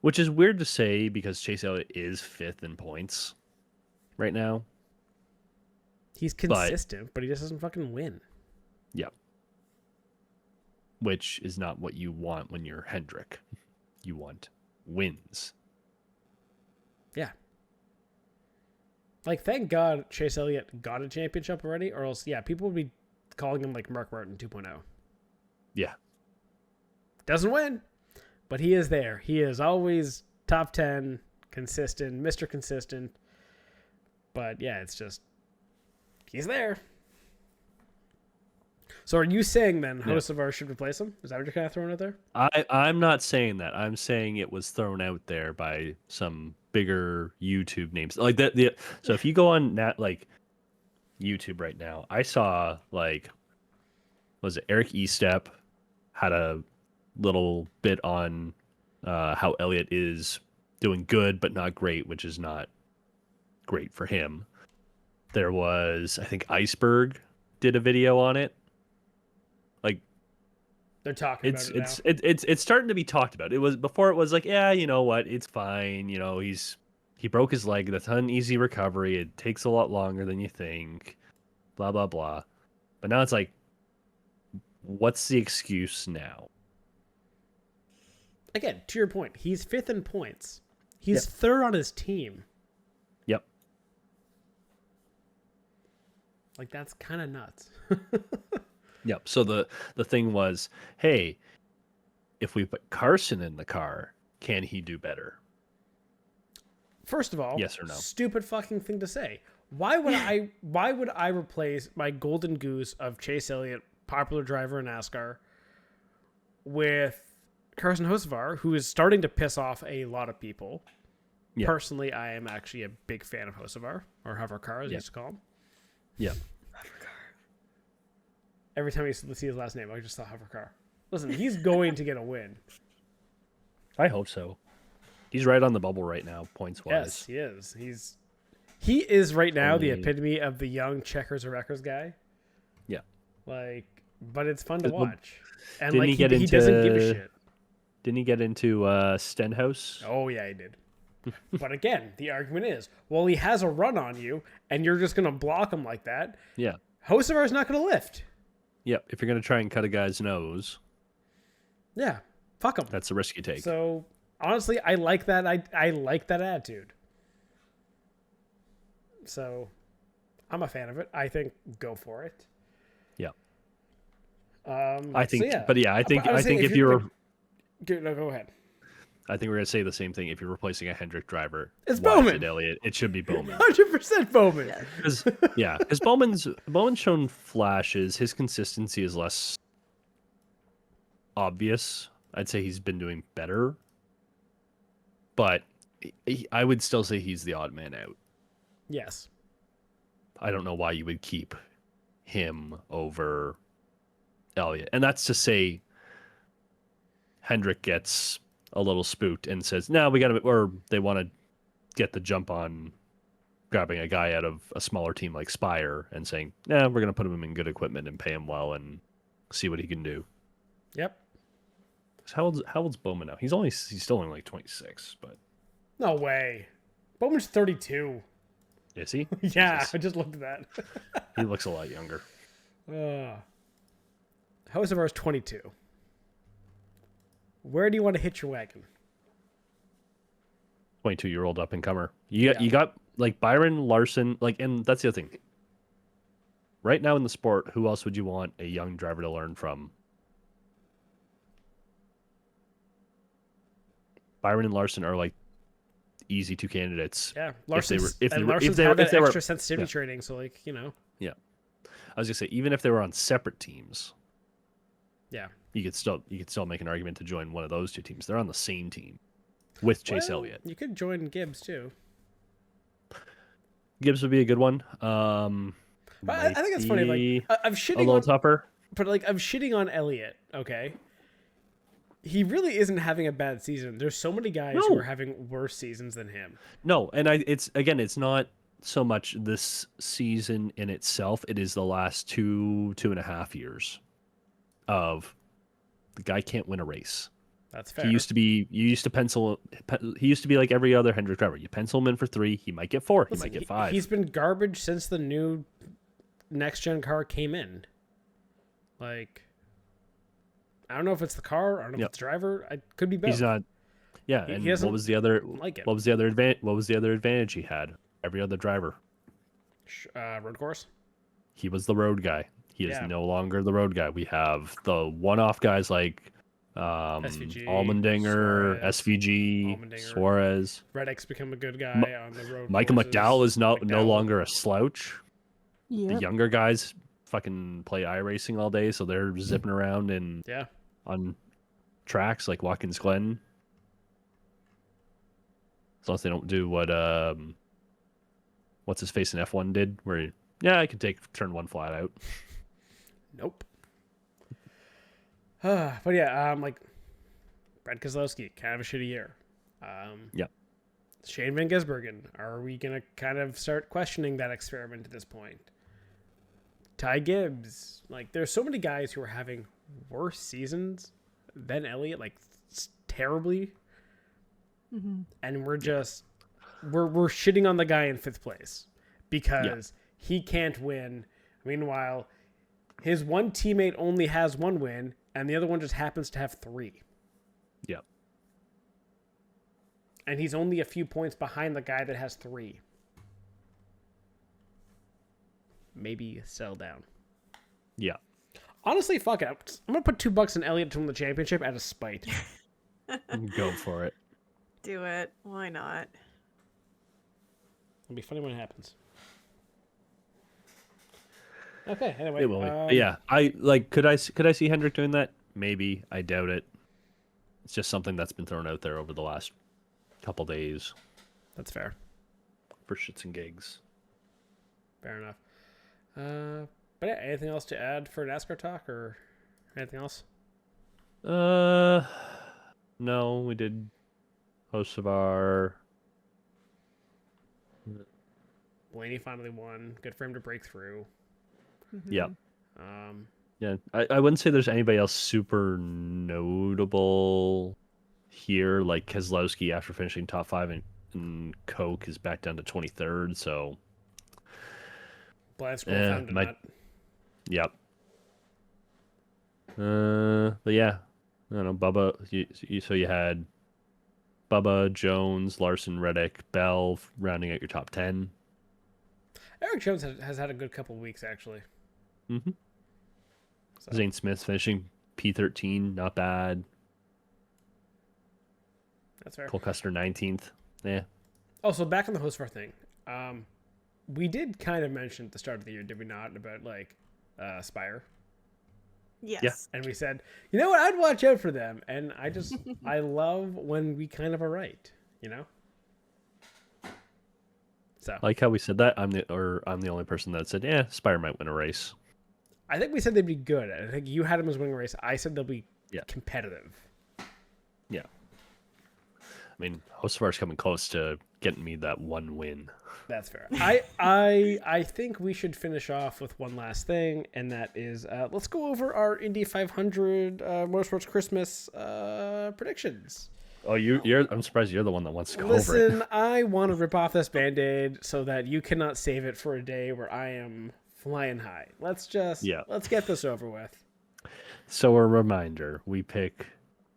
Which is weird to say because Chase Elliott is 5th in points right now. He's consistent, but he just doesn't fucking win. Yeah. Which is not what you want when you're Hendrick. You want wins. Yeah. Like, thank God Chase Elliott got a championship already, or else, yeah, people would be calling him like Mark Martin 2.0. Yeah. Doesn't win, but he is there. He is always top 10, consistent, Mr. Consistent. But yeah, it's just, he's there. So are you saying then Hocevar should replace him? Is that what you're kind of throwing out there? I'm not saying that. I'm saying it was thrown out there by some bigger YouTube names like that. So if you go on YouTube right now, I saw was it Eric Estep had a little bit on how Elliott is doing good but not great, which is not great for him. There was, I think, Iceberg did a video on it. Like, they're talking about it now. It's starting to be talked about. It was before. It was like, yeah, you know what, it's fine. You know, he broke his leg. That's not an easy recovery. It takes a lot longer than you think. Blah blah blah. But now it's like, what's the excuse now? Again, to your point, he's 5th in points. He's 3rd on his team. Yep. Like, that's kind of nuts. Yep. So the thing was, hey, if we put Carson in the car, can he do better? First of all, yes or no? Stupid fucking thing to say. Why would I replace my golden goose of Chase Elliott, popular driver in NASCAR, with Carson Hocevar, who is starting to piss off a lot of people? Yeah. Personally, I am actually a big fan of Hocevar, or Hovercar, as I used to call him. Yeah. Every time I see his last name, I just thought Hovercar. Listen, he's going to get a win. I hope so. He's right on the bubble right now, points wise. Yes, he is. He is right now the epitome of the young checkers or wreckers guy. Yeah. Like, but it's fun to watch. And didn't like he doesn't give a shit. Didn't he get into Stenhouse? Oh yeah, he did. But again, the argument is, well, he has a run on you, and you're just gonna block him like that. Yeah. Hocevar's not gonna lift. Yep. If you're gonna try and cut a guy's nose, yeah, fuck him. That's the risk you take. So honestly, I like that. I like that attitude. So I'm a fan of it. I think go for it. Yeah. I think if you're go ahead. I think we're gonna say the same thing. If you're replacing a Hendrick driver, it's Bowman. Elliott, it should be Bowman. 100% Bowman. Because Bowman's shown flashes. His consistency is less obvious. I'd say he's been doing better, but I would still say he's the odd man out. Yes. I don't know why you would keep him over Elliott, and that's to say Hendrick gets a little spooked and says, "No, we got to," or they want to get the jump on grabbing a guy out of a smaller team like Spire and saying, "Nah, we're going to put him in good equipment and pay him well and see what he can do." Yep. So how old's Bowman now? He's still only like 26, but no way. Bowman's 32. Is he? Yeah, Jesus. I just looked at that. He looks a lot younger. Hocevar's 22. Where do you want to hitch your wagon? 22-year-old up and comer. You got like Byron Larson, and that's the other thing. Right now in the sport, who else would you want a young driver to learn from? Byron and Larson are like easy two candidates. Yeah, Larson's if they were extra sensitivity training, so like, you know. Yeah. I was gonna say, even if they were on separate teams, yeah, you could still make an argument to join one of those two teams. They're on the same team with Chase Elliott. You could join Gibbs too. Gibbs would be a good one. I think it's funny. Like, I'm shitting a little tougher, but like I'm shitting on Elliott. Okay, he really isn't having a bad season. There's so many guys who are having worse seasons than him. No, and it's not so much this season in itself. It is the last 2.5 years of the guy can't win a race. That's fair. He used to be like every other Hendrick driver. You pencil him in for 3, he might get 4, he might get 5. He's been garbage since the new next gen car came in. Like, I don't know if it's the car, I don't know if it's the driver. It could be both. He's not. Yeah, and what was the other advantage he had? Every other driver. Road course. He was the road guy. He is no longer the road guy. We have the one-off guys like SVG, Allmendinger, SVG, Suarez. Reddick's become a good guy on the road. Michael courses. McDowell is no longer a slouch. Yep. The younger guys fucking play iRacing all day, so they're zipping around and on tracks like Watkins Glen. As long as they don't do what what's his face in F1 did, where I could take turn 1 flat out. Nope. But yeah, like Brad Keselowski, kind of a shitty year. Shane Van Gisbergen, are we gonna kind of start questioning that experiment at this point? Ty Gibbs, like there's so many guys who are having worse seasons than Elliott, like terribly, and we're shitting on the guy in 5th place because he can't win. Meanwhile, his one teammate only has 1 win, and the other one just happens to have 3. Yep. And he's only a few points behind the guy that has 3. Maybe sell down. Yeah. Honestly, fuck it. I'm going to put $2 in Elliott to win the championship out of spite. Go for it. Do it. Why not? It'll be funny when it happens. Okay, anyway. It will be. But yeah, could I see Hendrick doing that? Maybe. I doubt it. It's just something that's been thrown out there over the last couple days. That's fair. For shits and gigs. Fair enough. But yeah, anything else to add for NASCAR talk or anything else? No, we did most of our. Blaney finally won. Good for him to break through. Yeah. Yeah, I wouldn't say there's anybody else super notable here. Like Keselowski, after finishing top 5 in Coke, is back down to 23rd. So. Blind Squirrel found a nut. Yep. But yeah, I don't know. Bubba. So you had Bubba, Jones, Larson, Reddick, Bell rounding out your top 10. Eric Jones has had a good couple of weeks actually. Mm-hmm. So. Zane Smith finishing P13, not bad. That's fair. Cole Custer 19th. Yeah. Oh, so back on the Hosfar thing. We did kind of mention at the start of the year, did we not, about like Spire? Yes. Yeah. And we said, you know what, I'd watch out for them. And I love when we kind of are right, you know? So Like how we said that, I'm the only person that said, yeah, Spire might win a race. I think we said they'd be good. I think you had them as winning a race. I said they'll be competitive. Yeah. I mean, Hostvar's coming close to getting me that 1 win. That's fair. I think we should finish off with one last thing, and that is let's go over our Indy 500 Motorsports Christmas predictions. Oh, I'm surprised you're the one that wants to go over it. Listen, I want to rip off this Band-Aid so that you cannot save it for a day where I am flying high. Let's get this over with. So a reminder, we pick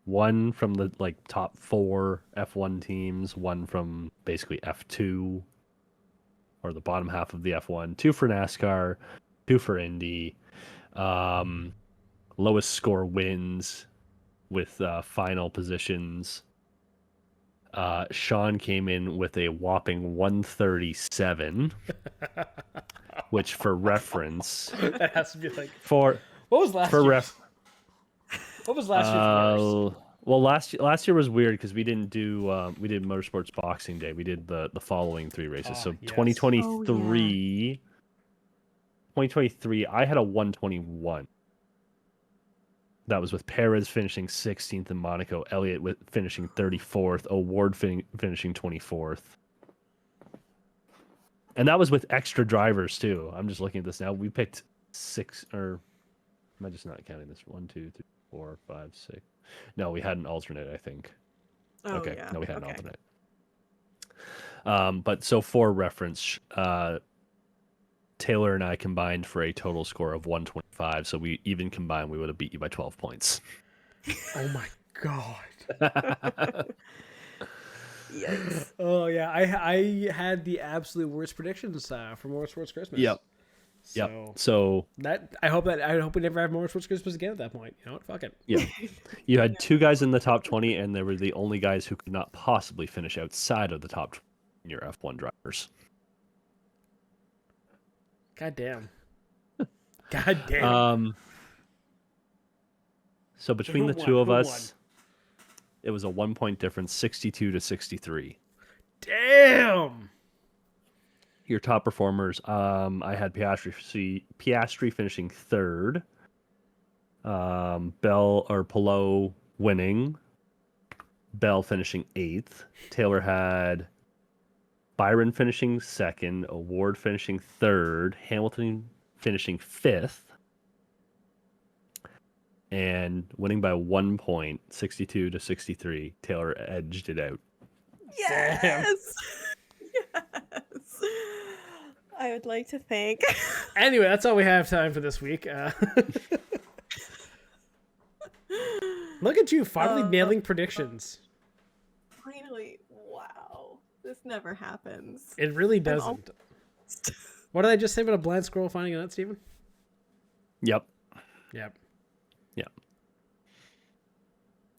1 from the top 4 F1 teams, 1 from basically F2 or the bottom half of the F1, 2 for NASCAR, 2 for Indy. Lowest score wins with final positions. Sean came in with a whopping 137, which for reference, That has to be like what was last year? What was last year's worst? Well, last year was weird because we didn't do we did Motorsports Boxing Day. We did the following 3 races. So yes. 2023, 2023, I had a 121. That was with Perez finishing 16th in Monaco, Elliott finishing 34th, O'Ward finishing 24th. And that was with extra drivers too. I'm just looking at this now. We picked 6, or am I just not counting this? 1, 2, 3, 4, 5, 6. No, we had an alternate, I think. Oh, okay. yeah. No, we had an Okay. alternate. But so for reference, Taylor and I combined for a total score of 125. So we even combined, we would have beat you by 12 points. Oh my god. Yikes. Oh yeah, I had the absolute worst predictions for Motorsports Christmas. Yep. So that I hope we never have Motorsports Christmas again at that point. You know what? Fuck it. yeah, you had 2 guys in the top 20, and they were the only guys who could not possibly finish outside of the top 20 in your F1 drivers. God damn. God damn. So between Who the two won? of Who us, it was a 1 point difference, 62 to 63. Damn. Your top performers, I had Piastri finishing third. Palou winning. Bell finishing 8th. Taylor had Byron finishing 2nd. Award finishing 3rd. Hamilton finishing 5th. And winning by 1 point, 62 to 63. Taylor edged it out. Yes. Yes. I would like to thank. Anyway, that's all we have time for this week. Look at you, finally nailing predictions. Finally, wow. This never happens. It really doesn't. What did I just say about a blind squirrel finding a nut, Steven? Yep. Yep. Yep.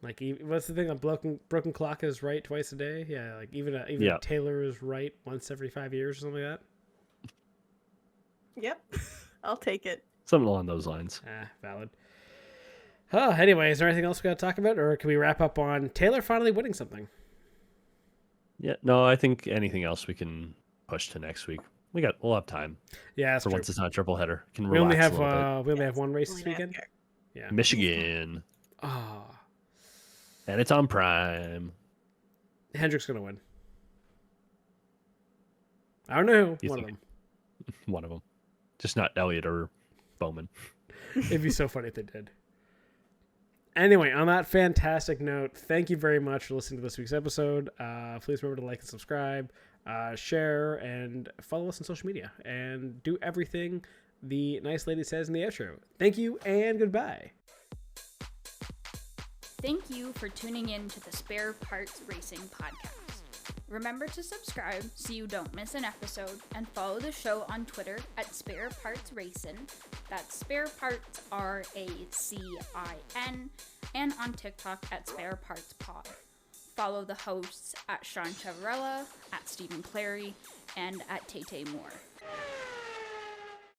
Like, what's the thing? A broken clock is right twice a day. Yeah, like even Taylor is right once every 5 years or something like that. Yep. I'll take it. Something along those lines. Valid. Oh, anyway, is there anything else we got to talk about, or can we wrap up on Taylor finally winning something? Yeah. No, I think anything else we can push to next week. We'll have time. Yeah, that's for true. once it's not a triple header. We only have one race this weekend. Yeah. Michigan. Oh. And it's on Prime. Hendrick's gonna win. I don't know who. You One of think? them. One of them. Just not Elliott or Bowman. It'd be so funny if they did. Anyway, on that fantastic note, thank you very much for listening to this week's episode. Please remember to like and subscribe, share, and follow us on social media. And do everything the nice lady says in the outro. Thank you and goodbye. Thank you for tuning in to the Spare Parts Racing Podcast. Remember to subscribe so you don't miss an episode, and follow the show on Twitter at Spare Parts Racing. That's Spare Parts RACIN, and on TikTok at Spare Parts Pod. Follow the hosts at Sean Chavarella, at Stephen Clary, and at Tay Moore.